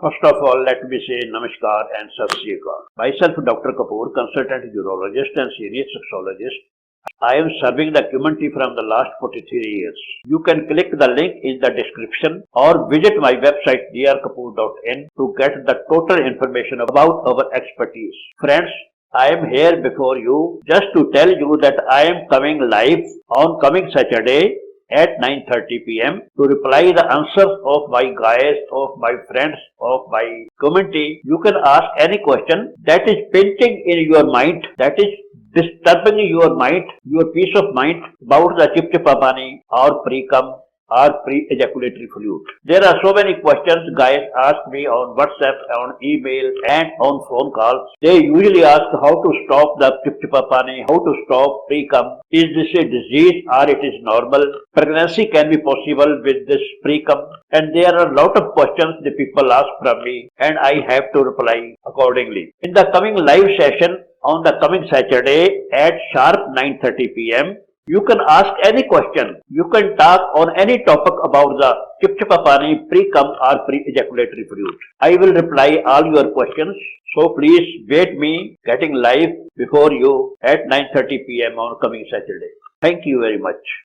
First of all, let me say Namaskar and Sat Sri Akal. Myself, Dr. Kapoor, consultant urologist and senior sexologist. I am serving the community from the last 43 years. You can click the link in the description or visit my website drkapoor.in to get the total information about our expertise. Friends, I am here before you just to tell you that I am coming live on coming Saturday at 9:30 p.m. to reply the answers of my guys, of my friends, of my community. You can ask any question that is pinching in your mind, that is disturbing your mind, your peace of mind about the Chipchipa Pani or Precum or pre-ejaculatory fluid. There are so many questions guys ask me on WhatsApp, on email and on phone calls. They usually ask how to stop the Chipchipa Pani, how to stop Precum. Is this a disease or it is normal? Pregnancy can be possible with this Precum. And there are a lot of questions the people ask from me and I have to reply accordingly. In the coming live session on the coming Saturday at sharp 9:30 p.m. you can ask any question. You can talk on any topic about the Chipchipa Pani, Precum or pre-ejaculatory fluid. I will reply all your questions. So please wait me getting live before you at 9:30 p.m. on coming Saturday. Thank you very much.